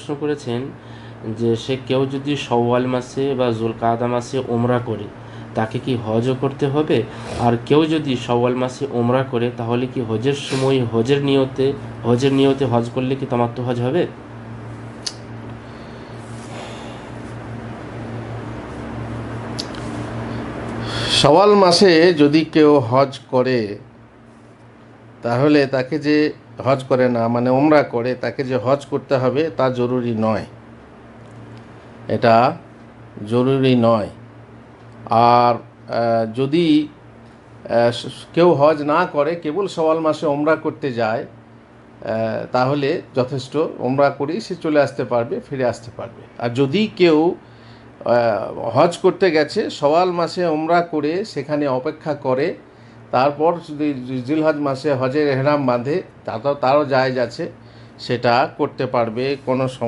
প্রশ্ন করেছেন যে কেউ যদি শাওয়াল মাসে বা যুলকাদা মাসে উমরা করে তাকে কি হজও করতে হবে? আর কেউ যদি শাওয়াল মাসে উমরা করে তাহলে কি হজের সময় হজের নিয়তে হজ করলে কি তামাত্তু হজ হবে? শাওয়াল মাসে যদি কেউ হজ করে তাহলে তাকে যে হজ করে না মানে উমরা করে তাকে যে হজ করতে হবে তা জরুরি নয়, এটা জরুরি নয়। আর যদি কেউ হজ না করে কেবল শাওয়াল মাসে উমরা করতে যায় তাহলে যথেষ্ট, উমরা করেই সে চলে আসতে পারবে, ফিরে আসতে পারবে। আর যদি কেউ হজ করতে গেছে শাওয়াল মাসে উমরা করে সেখানে অপেক্ষা করে, তারপর যদি জিলহজ মাসে হজের এহরাম বাঁধে তারও জায়েজ আছে, সেটা করতে পারবে, কোনো সমস্যা